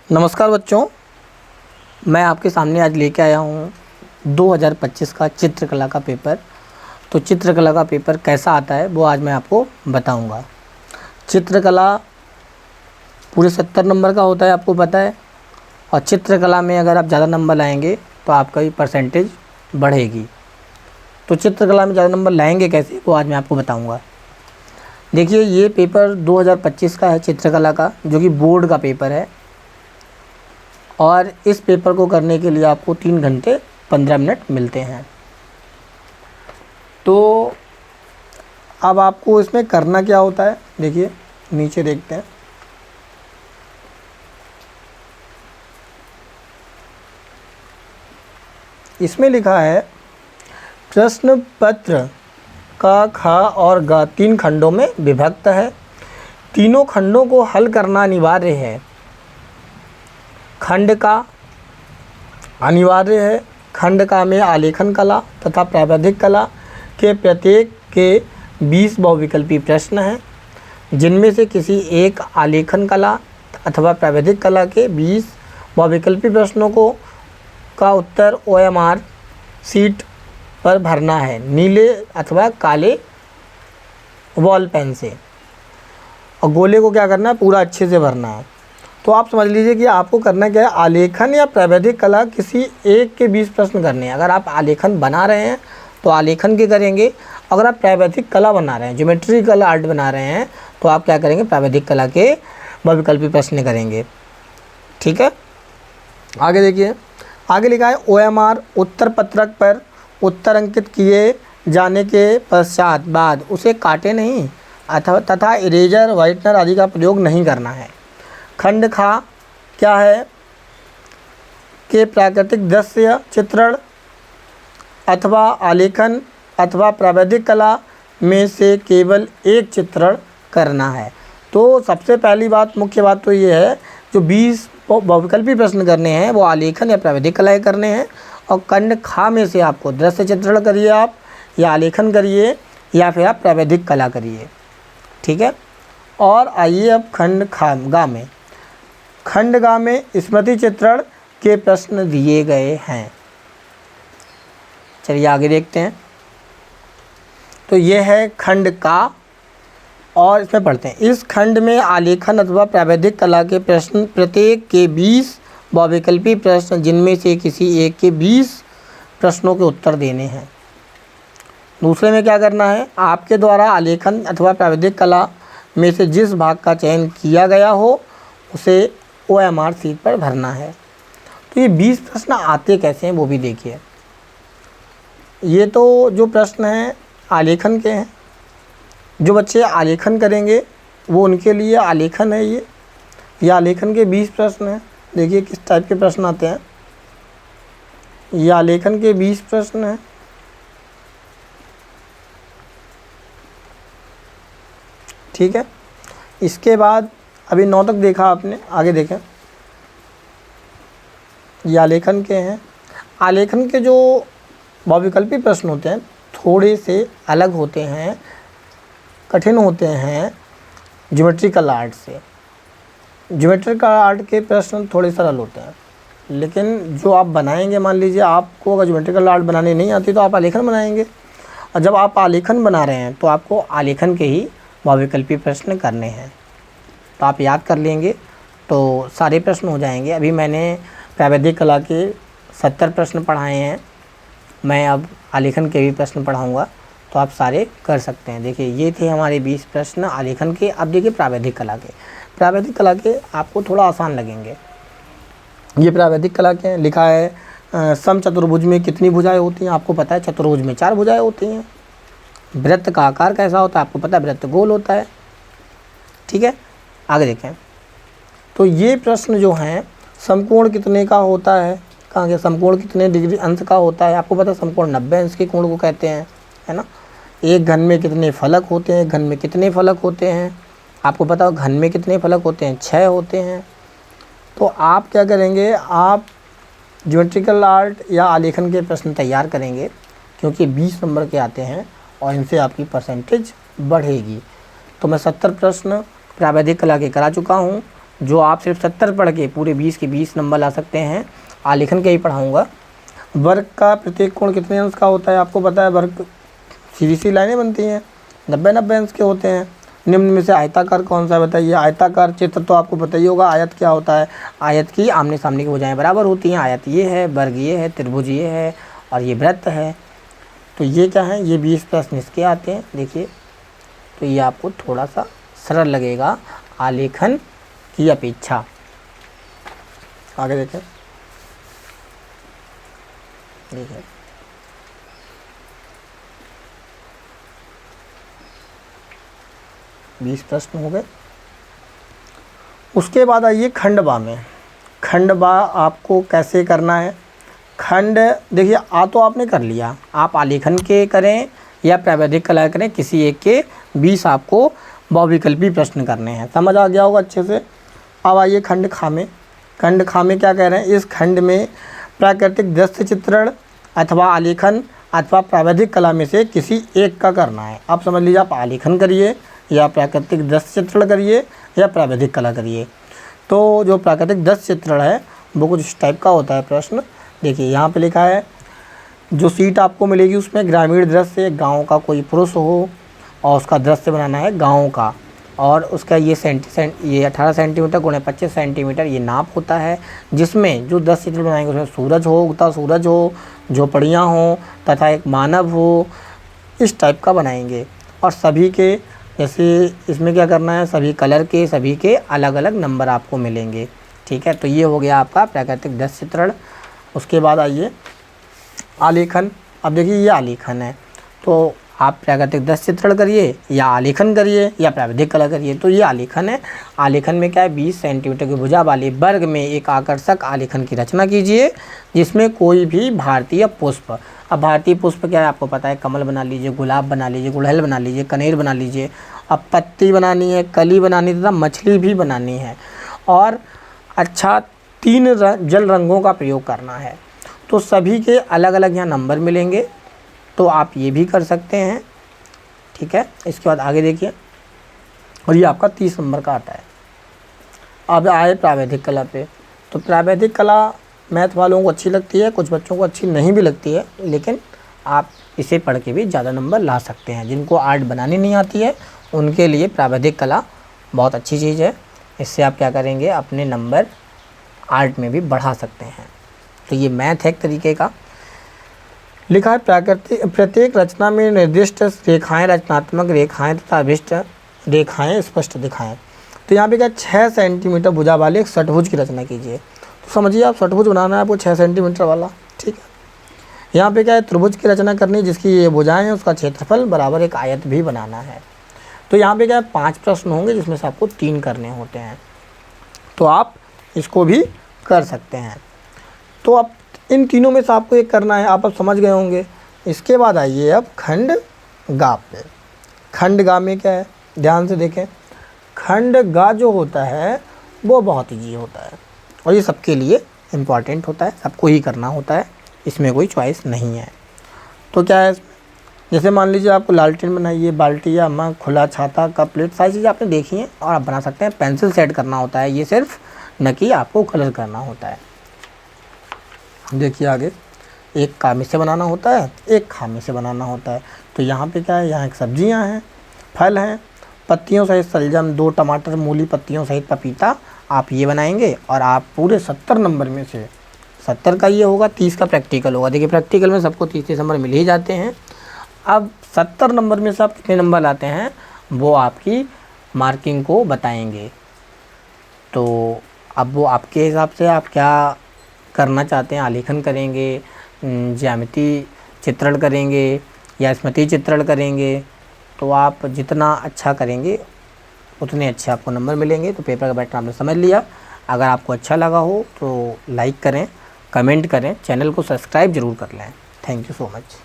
नमस्कार बच्चों, मैं आपके सामने आज लेके आया हूँ 2025 का चित्रकला का पेपर। तो चित्रकला का पेपर कैसा आता है वो आज मैं आपको बताऊँगा। चित्रकला पूरे 70 नंबर का होता है, आपको पता है। और चित्रकला में अगर आप ज़्यादा नंबर लाएंगे तो आपका भी परसेंटेज बढ़ेगी। तो चित्रकला में ज़्यादा नंबर लाएंगे कैसे वो आज मैं आपको बताऊँगा। देखिए, ये पेपर 2025 का है चित्रकला का, जो कि बोर्ड का पेपर है। और इस पेपर को करने के लिए आपको 3 घंटे 15 मिनट मिलते हैं। तो अब आपको इसमें करना क्या होता है, देखिए नीचे देखते हैं। इसमें लिखा है प्रश्न पत्र का खा और गा 3 खंडों में विभक्त है। तीनों खंडों को हल करना अनिवार्य है। खंड का अनिवार्य है। खंड का में आलेखन कला तथा प्रावैधिक कला के प्रत्येक के 20 बहुविकल्पी प्रश्न हैं, जिनमें से किसी एक आलेखन कला अथवा प्रावैधिक कला के 20 बहुविकल्पी प्रश्नों का उत्तर OMR शीट पर भरना है, नीले अथवा काले बॉल पेन से। और गोले को क्या करना है, पूरा अच्छे से भरना है। तो आप समझ लीजिए कि आपको करना क्या है, आलेखन या प्रावैधिक कला किसी एक के 20 प्रश्न करने हैं। अगर आप आलेखन बना रहे हैं तो आलेखन के करेंगे। अगर आप प्रावैधिक कला बना रहे हैं, ज्योमेट्रिकल आर्ट बना रहे हैं, तो आप क्या करेंगे, प्रावैधिक कला के बहुविकल्पी प्रश्न करेंगे। ठीक है, आगे देखिए। आगे लिखा है OMR उत्तर पत्रक पर उत्तर अंकित किए जाने के पश्चात बाद उसे काटे नहीं अथवा तथा इरेजर व्हाइटनर आदि का प्रयोग नहीं करना है। खंड खा क्या है के प्राकृतिक दृश्य चित्रण अथवा आलेखन अथवा प्रावैधिक कला में से केवल एक चित्रण करना है। तो सबसे पहली बात, मुख्य बात तो ये है, जो 20 बहुविकल्पी प्रश्न करने हैं वो आलेखन या प्रावैधिक कला करने हैं। और खंड खा में से आपको दृश्य चित्रण करिए आप, या आलेखन करिए, या फिर आप प्रावैधिक कला करिए। ठीक है। और आइए अब खंड खा गा में। खंड गा में स्मृति चित्रण के प्रश्न दिए गए हैं। चलिए आगे देखते हैं। तो ये है खंड का, और इसमें पढ़ते हैं। इस खंड में आलेखन अथवा प्रावैधिक कला के प्रश्न प्रत्येक के 20 बहुविकल्पी प्रश्न, जिनमें से किसी एक के 20 प्रश्नों के उत्तर देने हैं। दूसरे में क्या करना है, आपके द्वारा आलेखन अथवा प्रावैधिक कला में से जिस भाग का चयन किया गया हो उसे OMR शीट पर भरना है। तो ये 20 प्रश्न आते कैसे हैं वो भी देखिए। ये तो जो प्रश्न हैं आलेखन के हैं। जो बच्चे आलेखन करेंगे वो उनके लिए आलेखन है। ये आलेखन के 20 प्रश्न हैं। देखिए किस टाइप के प्रश्न आते हैं। ये आलेखन के 20 प्रश्न हैं। ठीक है। इसके बाद अभी 9 तक देखा आपने, आगे देखें। ये आलेखन के हैं। आलेखन के जो बहुविकल्पी प्रश्न होते हैं थोड़े से अलग होते हैं, कठिन होते हैं ज्योमेट्रिकल आर्ट से। ज्योमेट्रिकल आर्ट के प्रश्न थोड़े सरल होते हैं, लेकिन जो आप बनाएंगे, मान लीजिए आपको अगर ज्योमेट्रिकल आर्ट बनाने नहीं आती तो आप आलेखन बनाएंगे। और जब आप आलेखन बना रहे हैं तो आपको आलेखन के ही बहुविकल्पी प्रश्न करने हैं। तो आप याद कर लेंगे तो सारे प्रश्न हो जाएंगे। अभी मैंने प्रावैधिक कला के 70 प्रश्न पढ़ाए हैं, मैं अब आलेखन के भी प्रश्न पढ़ाऊँगा, तो आप सारे कर सकते हैं। देखिए ये थे हमारे 20 प्रश्न आलेखन के। अब देखिए प्रावैधिक कला के। प्रावैधिक कला के आपको थोड़ा आसान लगेंगे। ये प्रावैधिक कला के लिखा है समचतुर्भुज में कितनी भुजाएं होती हैं, आपको पता है। चतुर्भुज में 4 भुजाएं होती हैं। वृत्त का आकार कैसा होता है, आपको पता है, वृत्त गोल होता है। ठीक है, आगे देखें। तो ये प्रश्न जो हैं, समकोण कितने का होता है, कहाँ गया, समकोण कितने डिग्री अंश का होता है, आपको पता है समकोण 90 अंश के कोण को कहते हैं, है ना। एक घन में कितने फलक होते हैं, घन में कितने फलक होते हैं, आपको पता हो घन में कितने फलक होते हैं, 6 होते हैं। तो आप क्या करेंगे, आप ज्योमेट्रिकल आर्ट या आलेखन के प्रश्न तैयार करेंगे, क्योंकि 20 नंबर के आते हैं और इनसे आपकी परसेंटेज बढ़ेगी। तो मैं 70 प्रश्न प्रावैधिक कला के करा चुका हूँ। जो आप सिर्फ 70 पढ़ के पूरे 20 के 20 नंबर ला सकते हैं, आलेखन के ही पढ़ाऊँगा। वर्ग का प्रत्येक कोण कितने अंश का होता है, आपको पता है। वर्ग सीधी सी लाइनें बनती हैं, 90-90 अंश के होते हैं। निम्न में से आयताकार कौन सा बताइए। आयताकार चित्र तो आपको पता ही होगा। आयत क्या होता है, आयत की आमने सामने की भुजाएं बराबर होती हैं। आयत ये है, वर्ग ये है, त्रिभुज ये है और ये वृत्त है। तो ये क्या है, ये 20 प्रश्न इसके आते हैं। देखिए, तो ये आपको थोड़ा सा सरल लगेगा आलेखन की अपेक्षा। आगे देखें, देखिए बीस प्रश्न हो गए। उसके बाद आइए खंडवा में। खंडवा आपको कैसे करना है। खंड देखिए, तो आपने कर लिया, आप आलेखन के करें या प्रावैधिक कला करें, किसी एक के 20 आपको बहुविकल्पी प्रश्न करने हैं। समझ आ गया होगा अच्छे से। अब आइए खंड खा में। खंड खा में क्या कह रहे हैं, इस खंड में प्राकृतिक दृश्य चित्रण अथवा आलेखन अथवा प्रावैधिक कला में से किसी एक का करना है। आप समझ लीजिए, आप आलेखन करिए या प्राकृतिक दृश्य चित्रण करिए या प्रावैधिक कला करिए। तो जो प्राकृतिक दृश्य चित्रण है वो कुछ इस टाइप का होता है प्रश्न। देखिए यहाँ पे लिखा है, जो सीट आपको मिलेगी उसमें ग्रामीण दृश्य, गांव का कोई पुरुष हो और उसका दृश्य बनाना है गांव का, और उसका ये 18 सेंटीमीटर गुणे 25 सेंटीमीटर ये नाप होता है। जिसमें जो 10 चित्र बनाएंगे उसमें सूरज हो, उगता सूरज हो, झोपड़ियाँ हो तथा एक मानव हो, इस टाइप का बनाएंगे। और सभी के जैसे इसमें क्या करना है, सभी कलर के, सभी के अलग अलग नंबर आपको मिलेंगे। ठीक है, तो ये हो गया आपका प्राकृतिक दृश्य चित्रण। उसके बाद आइए आलेखन। अब देखिए ये आलेखन है, तो आप प्राकृतिक दृश्य चित्रण करिए या आलेखन करिए या प्रावैधिक कला करिए। तो ये आलेखन है। आलेखन में क्या है, 20 सेंटीमीटर की भुजा वाले वर्ग में एक आकर्षक आलेखन की रचना कीजिए जिसमें कोई भी भारतीय पुष्प, अब भारतीय पुष्प क्या है आपको पता है, कमल बना लीजिए, गुलाब बना लीजिए, गुड़हल बना लीजिए, कनेर बना लीजिए। अब पत्ती बनानी है, कली बनानी तथा मछली भी बनानी है और अच्छा 3 जल रंगों का प्रयोग करना है। तो सभी के अलग अलग यहाँ नंबर मिलेंगे, तो आप ये भी कर सकते हैं। ठीक है, इसके बाद आगे देखिए, और ये आपका 30 नंबर का आता है। अब आए प्रावैधिक कला पे। तो प्रावैधिक कला मैथ वालों को अच्छी लगती है, कुछ बच्चों को अच्छी नहीं भी लगती है, लेकिन आप इसे पढ़ के भी ज़्यादा नंबर ला सकते हैं। जिनको आर्ट बनानी नहीं आती है उनके लिए प्रावैधिक कला बहुत अच्छी चीज़ है। इससे आप क्या करेंगे, अपने नंबर आर्ट में भी बढ़ा सकते हैं। तो ये मैथ है एक तरीके का। लिखा है प्रत्येक रचना में निर्दिष्ट रेखाएं, रचनात्मक रेखाएं तथा अभिष्ट रेखाएं स्पष्ट दिखाएं। तो यहाँ पे क्या 6 सेंटीमीटर भुजा वाले एक षटभुज की रचना कीजिए। तो समझिए, आप षटभुज बनाना है आपको 6 सेंटीमीटर वाला। ठीक है, यहाँ पे क्या है, त्रिभुज की रचना करनी, जिसकी ये भुजाएं हैं उसका क्षेत्रफल बराबर एक आयत भी बनाना है। तो यहाँ पे क्या है, 5 प्रश्न होंगे जिसमें से आपको 3 करने होते हैं। तो आप इसको भी कर सकते हैं। तो अब इन तीनों में से आपको एक करना है, आप अब समझ गए होंगे। इसके बाद आइए अब खंड गा पे। खंड गा में क्या है, ध्यान से देखें। खंड गा जो होता है वो बहुत ईजी होता है और ये सबके लिए इम्पॉर्टेंट होता है, सबको ही करना होता है, इसमें कोई चॉइस नहीं है। तो क्या है, जैसे मान लीजिए आपको लालटेन बनाइए, बाल्टी या मग, खुला छाता, कप, प्लेट, सारी चीज़ें आपने देखी हैं और आप बना सकते हैं। पेंसिल सेट करना होता है, ये सिर्फ न कि आपको कलर करना होता है। देखिए आगे, एक कामे से बनाना होता है, एक खामे से बनाना होता है। तो यहाँ पे क्या है, यहाँ एक सब्जियाँ हैं, फल हैं, पत्तियों सहित सलजम, 2 टमाटर, मूली, पत्तियों सहित पपीता, आप ये बनाएंगे। और आप पूरे 70 नंबर में से 70 का ये होगा, 30 का प्रैक्टिकल होगा। देखिए प्रैक्टिकल में सबको 30 नंबर मिल ही जाते हैं। अब 70 नंबर में से आप कितने नंबर लाते हैं वो आपकी मार्किंग को बताएंगे। तो अब वो आपके हिसाब से आप क्या करना चाहते हैं, आलेखन करेंगे, ज्यामिति चित्रण करेंगे या स्मृति चित्रण करेंगे। तो आप जितना अच्छा करेंगे उतने अच्छे आपको नंबर मिलेंगे। तो पेपर का पैटर्न आपने समझ लिया। अगर आपको अच्छा लगा हो तो लाइक करें, कमेंट करें, चैनल को सब्सक्राइब ज़रूर कर लें। Thank you so much.